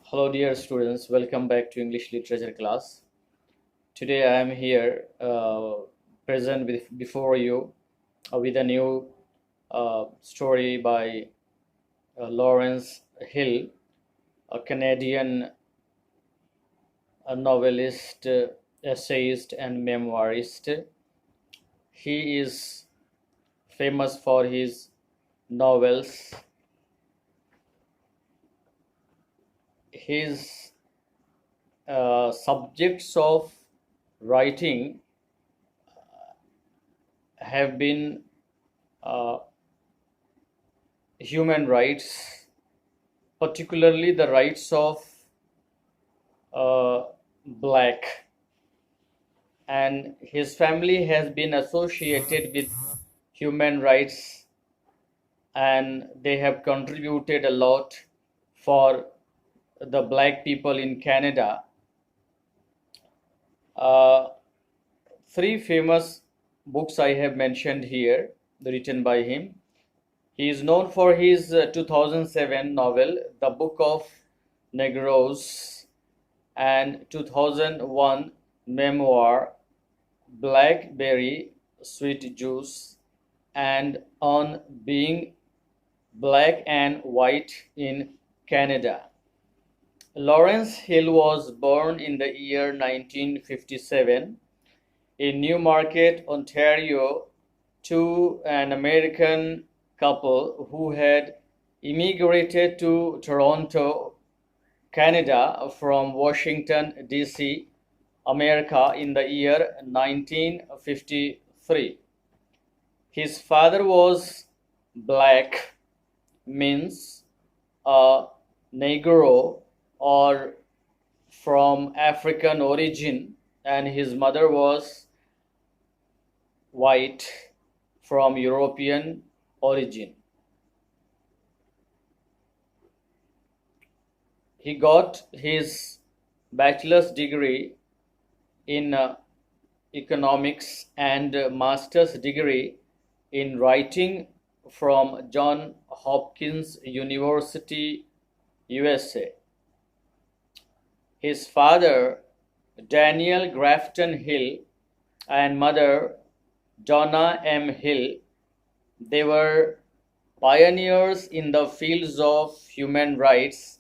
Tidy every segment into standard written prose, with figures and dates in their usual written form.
Hello dear students, welcome back to English literature class. Today I am here present before you with a new story by Lawrence Hill, a Canadian novelist, essayist and memoirist. He is famous for his novels. His subjects of writing have been uh, human rights, particularly the rights of black, and his family has been associated with human rights, and they have contributed a lot for the black people in Canada. Uh, Three famous books I have mentioned here, written by him. He is known for his 2007 novel, The Book of Negroes, and 2001 memoir, Blackberry Sweet Juice, and On Being Black and White in Canada. Lawrence Hill was born in the year 1957 in Newmarket, Ontario, to an American couple who had immigrated to Toronto, Canada from Washington, D.C., America in the year 1953. His father was black, means a Negro or from African origin, and his mother was white from European origin. He got his bachelor's degree in economics and master's degree in writing from Johns Hopkins University, USA. His father, Daniel Grafton Hill, and mother, Donna M. Hill, they were pioneers in the fields of human rights,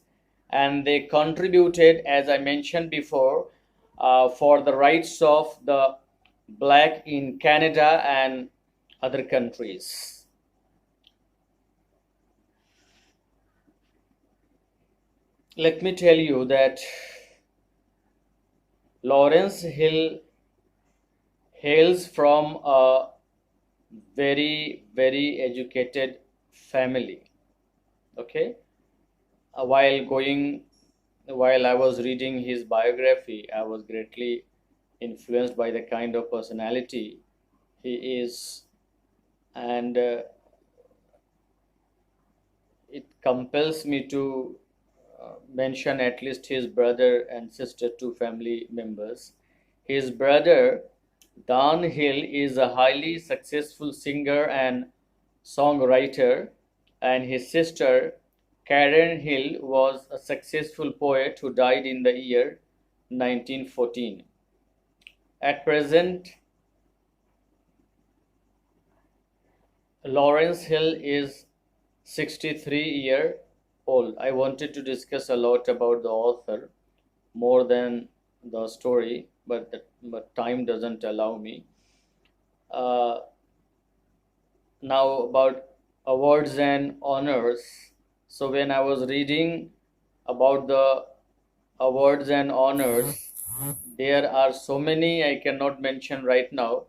and they contributed, as I mentioned before, for the rights of the black in Canada and other countries. Let me tell you that Lawrence Hill hails from a very educated family. Okay, while I was reading his biography, I was greatly influenced by the kind of personality he is, and it compels me to mention at least his brother and sister, two family members. His brother, Don Hill, is a highly successful singer and songwriter, and his sister, Karen Hill, was a successful poet who died in the year 1914. At present, Lawrence Hill is 63-year old. I wanted to discuss a lot about the author, more than the story, but time doesn't allow me. Now about awards and honors. So when I was reading about the awards and honors, there are so many I cannot mention right now.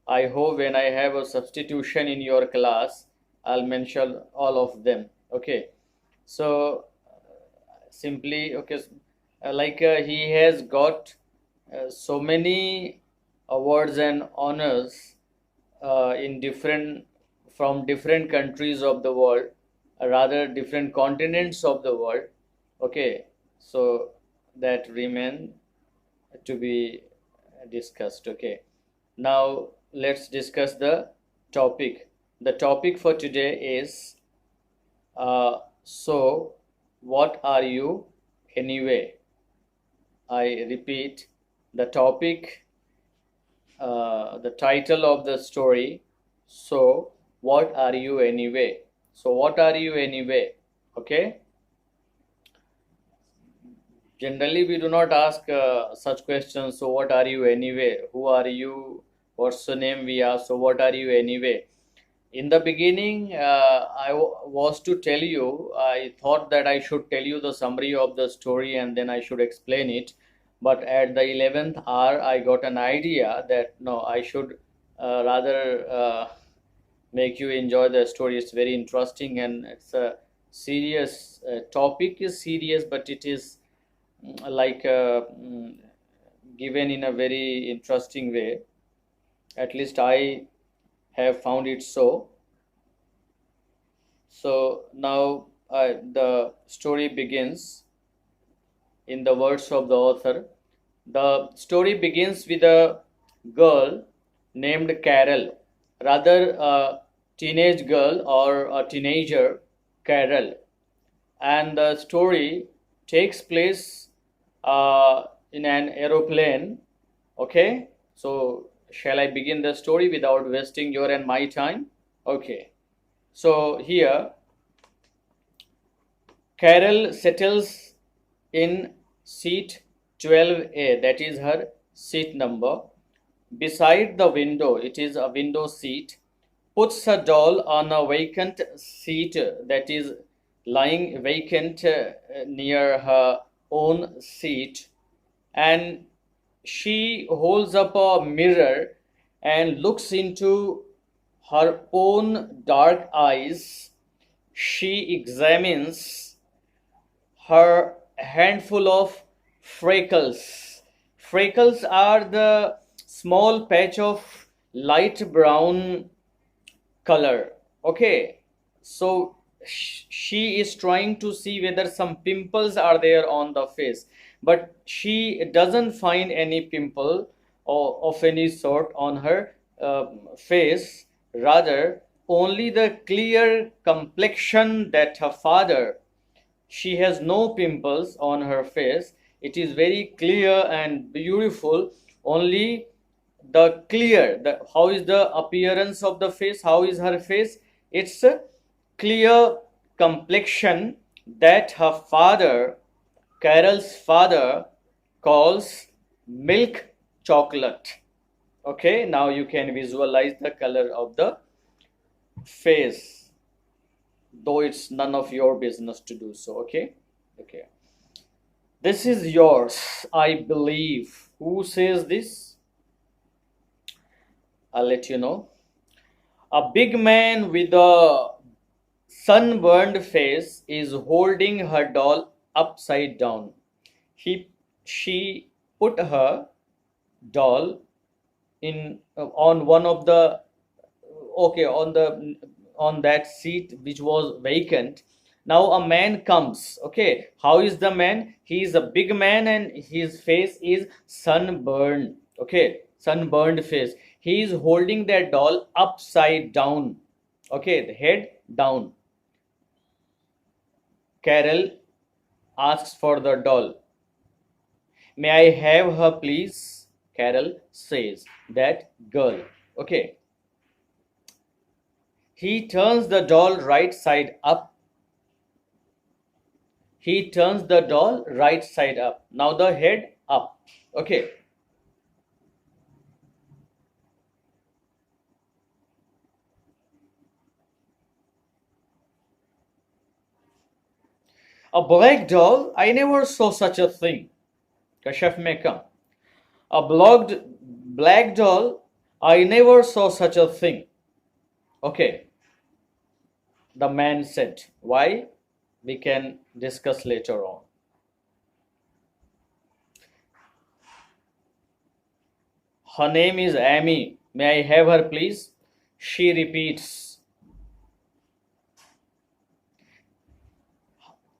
I hope when I have a substitution in your class, I'll mention all of them. Okay. So simply, okay, he has got so many awards and honors in different from different countries of the world, rather different continents of the world. Okay, so that remain to be discussed. Okay, now let's discuss the topic. The topic for today is so what are you anyway? I repeat, the topic, the title of the story. So, what are you anyway? So, what are you anyway? Okay. Generally, we do not ask such questions. So, what are you anyway? Who are you? What's the name? We ask. So, what are you anyway? In the beginning, was to tell you, I thought that I should tell you the summary of the story and then I should explain it. But at the 11th hour, I got an idea that no, I should rather make you enjoy the story. It's very interesting and it's a serious topic, is serious, but it is like given in a very interesting way. At least I have found it so. So now the story begins in the words of the author. The story begins with a girl named Carol, rather a teenage girl or a teenager, Carol. And the story takes place in an aeroplane. Okay, so shall I begin the story without wasting your and my time? Okay, so here Carol settles in seat 12A, that is her seat number. Beside the window, it is a window seat, puts her doll on a vacant seat that is lying vacant near her own seat, and she holds up a mirror and looks into her own dark eyes. She examines her handful of freckles. Freckles are the small patch of light brown color. Okay, so she is trying to see whether some pimples are there on the face, but she doesn't find any pimple or of any sort on her face. Rather, only the clear complexion that her father, she has no pimples on her face. It is very clear and beautiful. Only the clear, how is the appearance of the face? How is her face? It's a clear complexion that her father, Carol's father, calls milk chocolate. Okay, now you can visualize the color of the face, though it's none of your business to do so. Okay, this is yours, I believe. Who says this? I'll let you know. A big man with a sunburned face is holding her doll upside down. She put her doll in on one of the on that seat which was vacant. Now a man comes. Okay, how is the man? He is a big man and his face is sunburned. Okay, sunburned face. He is holding that doll upside down. Okay, the head down. Carol asks for the doll. May I have her, please? Carol says. That girl. Okay. He turns the doll right side up. He turns the doll right side up. Now the head up. Okay. A black doll? I never saw such a thing. Kashaf may come. A black doll? I never saw such a thing. Okay. The man said. Why? We can discuss later on. Her name is Amy. May I have her, please? She repeats.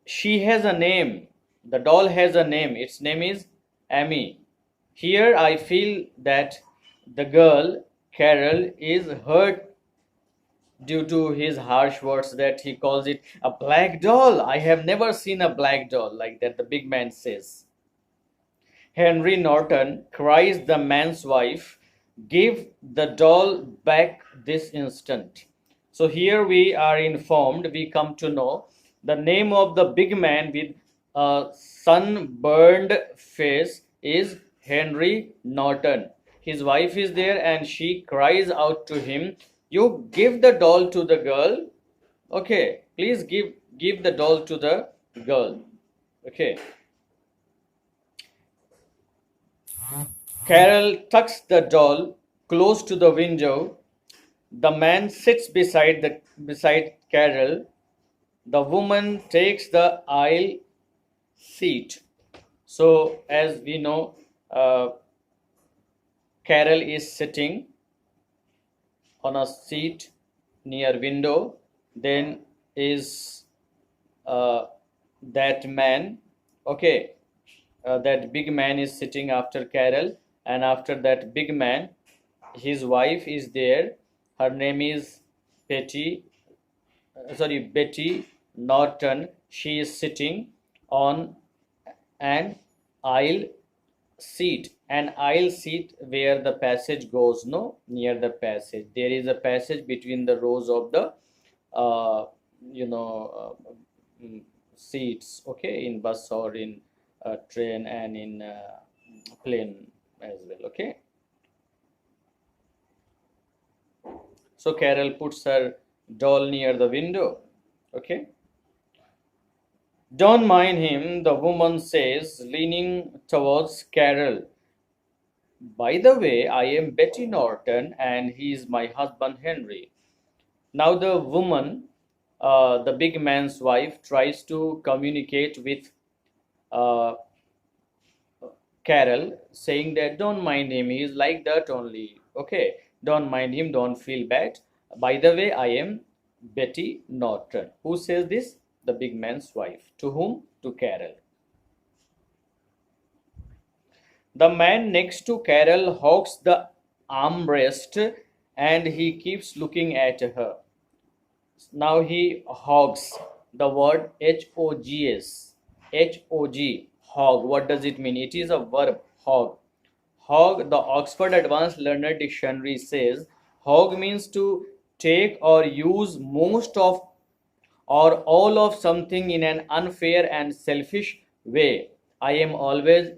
She has a name. The doll has a name. Its name is Amy. Here I feel that the girl, Carol, is hurt due to his harsh words that he calls it a black doll. I have never seen a black doll like that, the big man says. Henry Norton cries the man's wife, give the doll back this instant. So here we are informed, we come to know the name of the big man with a sunburned face is Henry Norton. His wife is there and she cries out to him, you give the doll to the girl. Okay, please give the doll to the girl. Okay. Carol tucks the doll close to the window. The man sits beside Carol. The woman takes the aisle seat. So as we know, Carol is sitting on a seat near window. Then is uh, that man. Okay, that big man is sitting after Carol, and after that big man, his wife is there. Her name is Betty Norton. She is sitting on an aisle seat where the passage goes. No, near the passage there is a passage between the rows of the uh, you know seats. Okay, in bus or in train and in plane as well. Okay, so Carol puts her doll near the window. Okay, don't mind him, the woman says, leaning towards Carol. By the way, I am Betty Norton and he is my husband Henry. Now, the woman, the big man's wife, tries to communicate with uh, Carol, saying that don't mind him, he is like that only. Okay, don't mind him, don't feel bad. By the way, I am Betty Norton. Who says this? The big man's wife. To whom? To Carol. The man next to Carol hogs the armrest and he keeps looking at her. Now he hogs, the word H-O-G-S. H-O-G, hog. What does it mean? It is a verb, hog. Hog, the Oxford Advanced Learner Dictionary says, hog means to take or use most of or all of something in an unfair and selfish way. I am always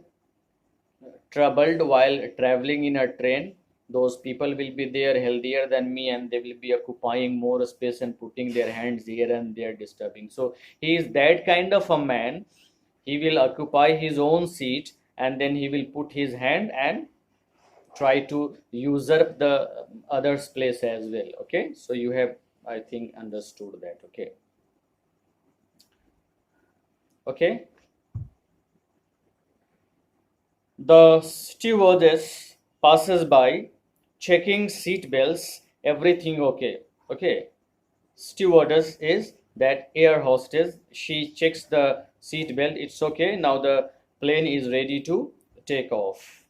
troubled while traveling in a train. Those people will be there healthier than me and they will be occupying more space and putting their hands here and there disturbing. So he is that kind of a man. He will occupy his own seat and then he will put his hand and try to usurp the other's place as well. Okay, so you have, I think, understood that. Okay. Okay. The stewardess passes by, checking seat belts, everything okay. Okay. Stewardess is that air hostess. She checks the seat belt. It's okay. Now the plane is ready to take off.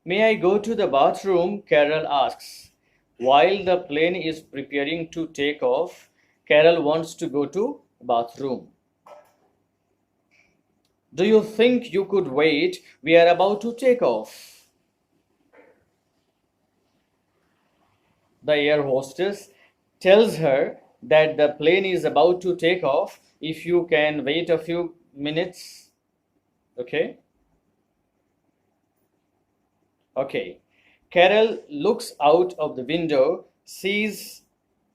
May I go to the bathroom? Carol asks. While the plane is preparing to take off, Carol wants to go to bathroom. Do you think you could wait? We are about to take off. The air hostess tells her that the plane is about to take off. If you can wait a few minutes. Okay. Okay. Carol looks out of the window, sees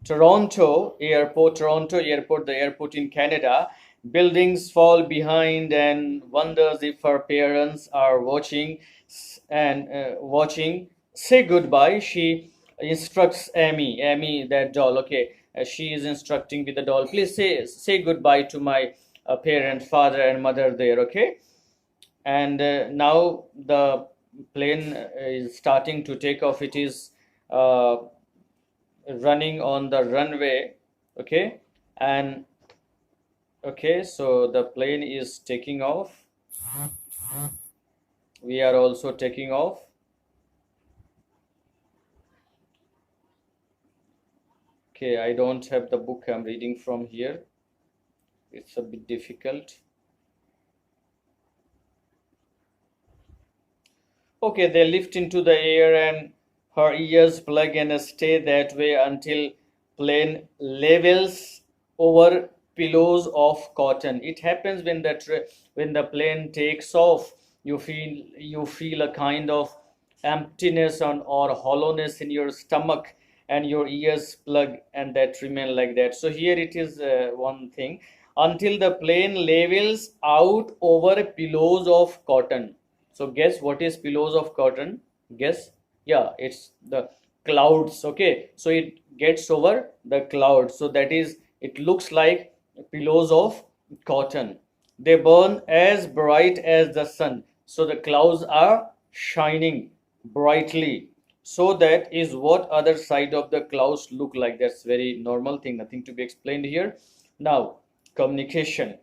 Toronto Airport, the airport in Canada. Buildings fall behind and wonders if her parents are watching. Say goodbye. She instructs Amy, that doll. Okay, she is instructing with the doll. Please say goodbye to my parent, father, and mother there. Okay, and now the plane is starting to take off. It is uh, running on the runway. Okay, and okay, so the plane is taking off. We are also taking off. Okay, I don't have the book. I'm reading from here. It's a bit difficult. Okay, they lift into the air and her ears plug and stay that way until plane levels over pillows of cotton. It happens when when the plane takes off. You feel a kind of emptiness or hollowness in your stomach, and your ears plug and that remain like that. So here it is one thing, until the plane levels out over pillows of cotton. So guess what is pillows of cotton? Guess. Yeah, it's the clouds. Okay, so it gets over the clouds. So that is, it looks like pillows of cotton. They burn as bright as the sun. So the clouds are shining brightly. So that is what other side of the clouds look like. That's very normal thing. Nothing to be explained here. Now, communication.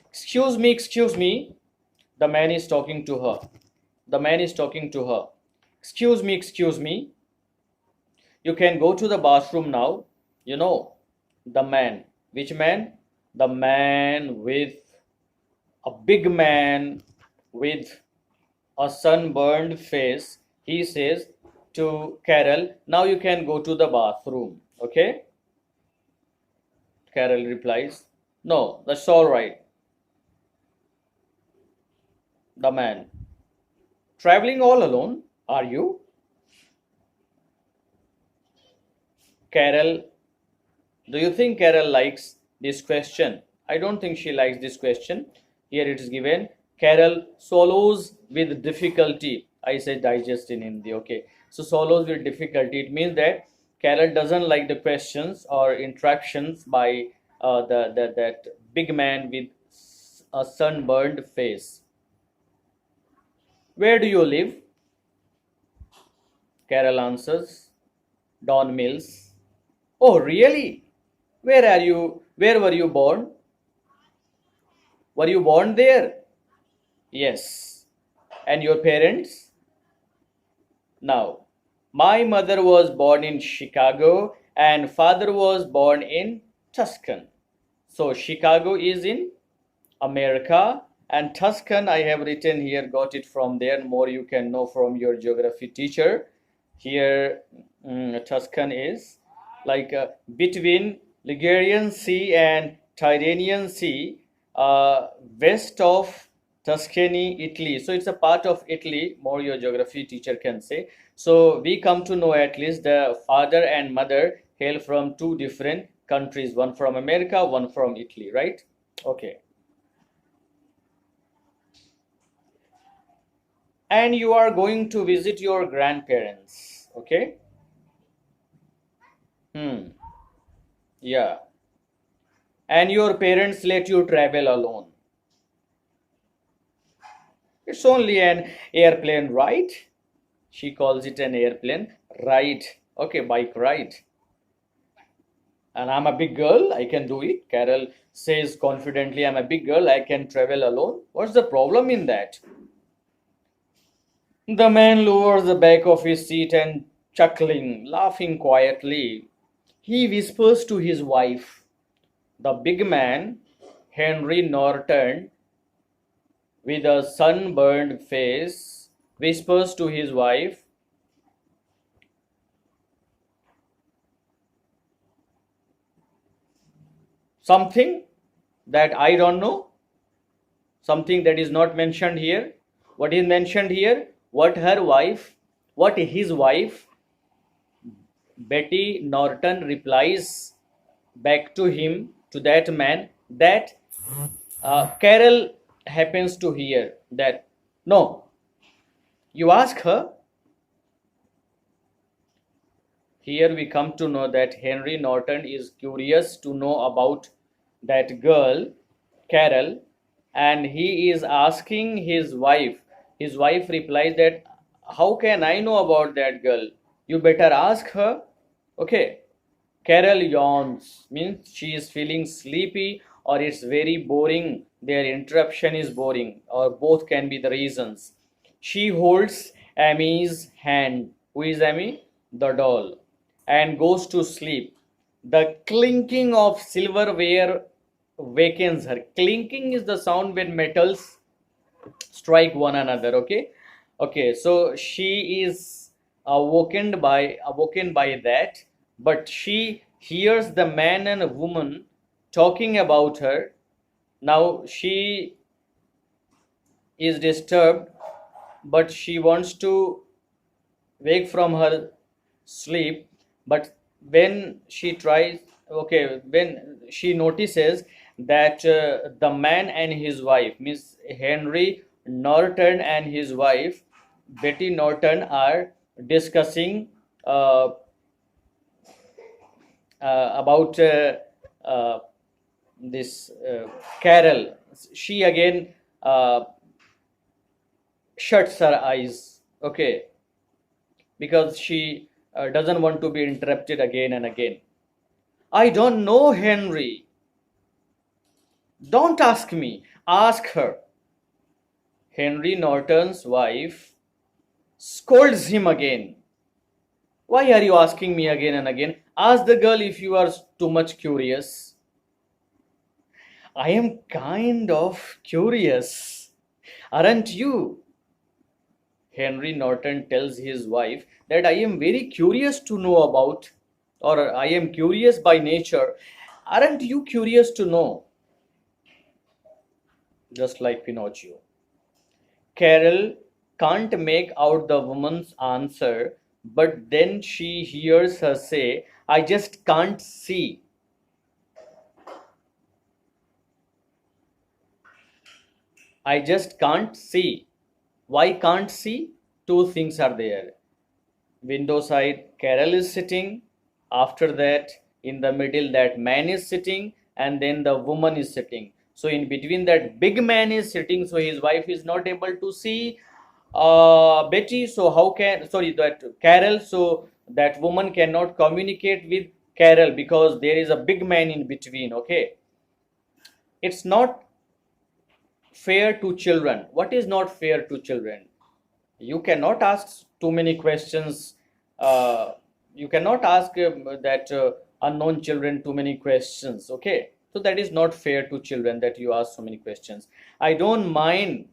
Excuse me, excuse me. The man is talking to her. The man is talking to her. Excuse me, excuse me. You can go to the bathroom now. You know, the man. Which man? The man with a big man with a sunburned face. He says to Carol, now you can go to the bathroom. Okay? Carol replies, no, that's all right. The man, traveling all alone, are you? Carol, do you think Carol likes this question? I don't think she likes this question. Here it is given, Carol swallows with difficulty. I say digest in Hindi, okay. So swallows with difficulty. It means that Carol doesn't like the questions or interactions by that big man with a sunburned face. Where do you live? Carol answers, Don Mills. Oh, really? Where were you born? Were you born there? Yes. And your parents? Now, my mother was born in Chicago and father was born in Tuscan. So Chicago is in America, and Tuscan I have written here, got it from there. More you can know from your geography teacher. Here Tuscan is like between Ligurian Sea and Tyrrhenian Sea, west of Tuscany, Italy. So it's a part of Italy, more your geography teacher can say. So we come to know at least the father and mother hail from two different countries, one from America, one from Italy, right? Okay. And you are going to visit your grandparents, okay? Yeah. And your parents let you travel alone. It's only an airplane ride. She calls it an airplane ride. Okay, bike ride. And I'm a big girl, I can do it. Carol says confidently, I'm a big girl, I can travel alone. What's the problem in that? The man lowers the back of his seat and chuckling, laughing quietly, he whispers to his wife. The big man, Henry Norton, with a sunburned face, whispers to his wife, something that I don't know, something that is not mentioned here. What is mentioned here? What his wife, Betty Norton, replies back to him, to that man, that Carol happens to hear that. No, you ask her. Here we come to know that Henry Norton is curious to know about that girl, Carol, and he is asking his wife. His wife replies that, how can I know about that girl? You better ask her. Okay. Carol yawns, means she is feeling sleepy or it's very boring. Their interruption is boring, or both can be the reasons. She holds Amy's hand. Who is Amy? The doll. and goes to sleep. The clinking of silverware wakens her. Clinking is the sound when metals strike one another. Okay, okay. So she is awoken by that, but she hears the man and woman talking about her. Now she is disturbed, but she wants to wake from her sleep. But when she tries, okay, when she notices that the man and his wife, Miss Henry Norton and his wife Betty Norton, are discussing uh, about uh, this Carol. She again shuts her eyes, okay, because she doesn't want to be interrupted again and again. I don't know, Henry. Don't ask me. Ask her. Henry Norton's wife scolds him again. Why are you asking me again and again? Ask the girl if you are too much curious. I am kind of curious. Aren't you? Henry Norton tells his wife that I am very curious to know about, or I am curious by nature. Aren't you curious to know? Just like Pinocchio. Carol can't make out the woman's answer, but then she hears her say, I just can't see. I just can't see. Why can't see? Two things are there. Window side, Carol is sitting. After that, in the middle, that man is sitting, and then the woman is sitting. So in between, that big man is sitting, so his wife is not able to see Betty. So how can, sorry, that Carol, so that woman cannot communicate with Carol because there is a big man in between. Okay, it's not fair to children. What is not fair to children? You cannot ask too many questions. You cannot ask that unknown children too many questions. Okay, so that is not fair to children that you ask so many questions. I don't mind.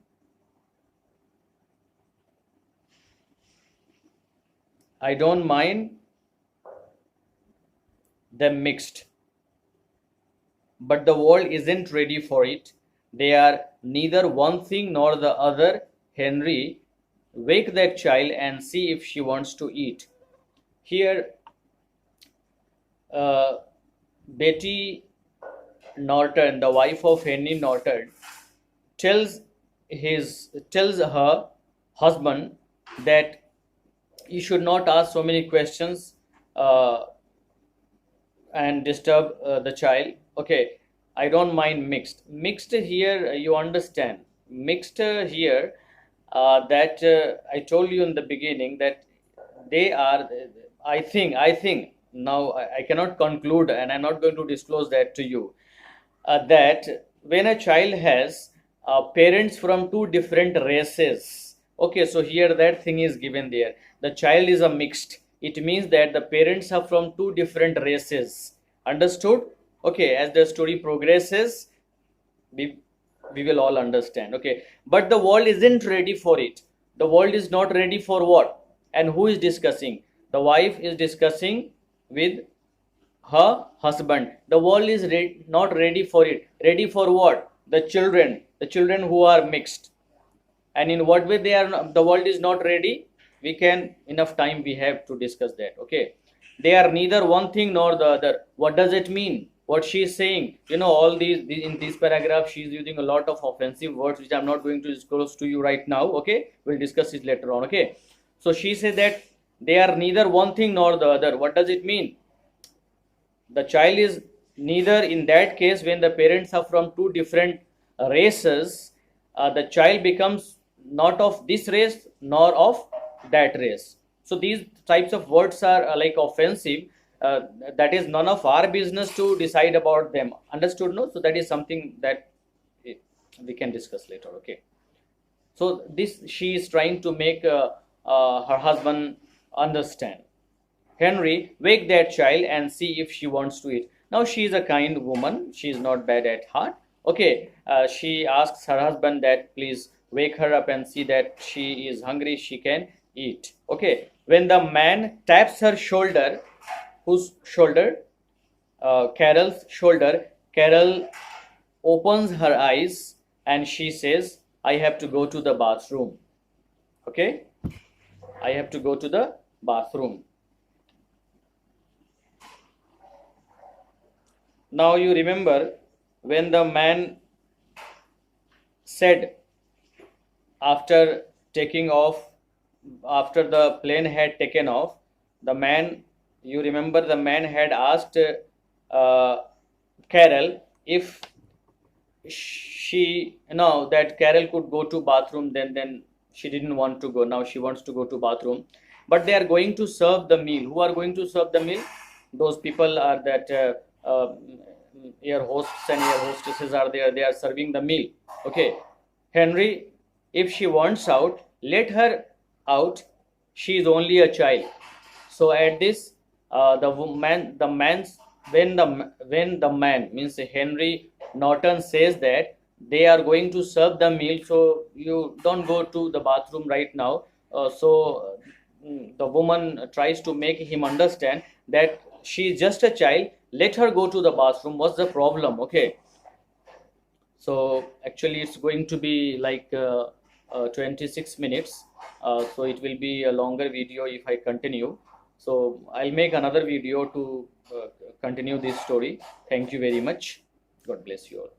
I don't mind them mixed, but the world isn't ready for it. They are neither one thing nor the other. Henry, wake that child and see if she wants to eat. Here, uh, Betty Norton, the wife of Henry Norton, tells tells her husband that he should not ask so many questions uh, and disturb the child. Okay, I don't mind mixed. Mixed here, you understand. Mixed here, that I told you in the beginning that they are. I think now I cannot conclude, and I'm not going to disclose that to you. That when a child has parents from two different races, okay, so here that thing is given there. The child is a mixed. It means that the parents are from two different races. Understood? Okay, as the story progresses, we we will all understand. Okay, but the world isn't ready for it. The world is not ready for what? And who is discussing? The wife is discussing with her husband. The world is not ready for it. Ready for what? The children who are mixed. And in what way they are not, the world is not ready? We can, enough time we have to discuss that. Okay, they are neither one thing nor the other. What does it mean? What she is saying, all these in this paragraph she is using a lot of offensive words which I'm not going to disclose to you right now. Okay, we'll discuss it later on. Okay, so she said that they are neither one thing nor the other. What does it mean? The child is neither. In that case, when the parents are from two different races, the child becomes not of this race nor of that race. So these types of words are like offensive. uh, that is none of our business to decide about them. Understood? No, so that is something that eh, we can discuss later. Okay, so this she is trying to make her husband understand. Henry, wake that child and see if she wants to eat. Now she is a kind woman. She is not bad at heart. Okay, she asks her husband that please wake her up and see that she is hungry. She can eat. Okay, when the man taps her shoulder, whose shoulder? Carol's shoulder. Carol opens her eyes and she says, I have to go to the bathroom. Okay, I have to go to the bathroom. Now you remember when the man said after taking off, after the plane had taken off, the man, you remember the man had asked Carol if she, now that Carol could go to bathroom, then she didn't want to go. Now she wants to go to bathroom, but they are going to serve the meal. Who are going to serve the meal? Those people are that air hosts and air hostesses are there. They are serving the meal. Okay, Henry, if she wants out, let her out. She is only a child. So at this, the man's when the man means Henry Norton says that they are going to serve the meal, so you don't go to the bathroom right now. The woman tries to make him understand that she is just a child. Let her go to the bathroom. What's the problem? Okay. So actually, it's going to be like 26 minutes. So it will be a longer video if I continue. So I'll make another video to continue this story. Thank you very much. God bless you all.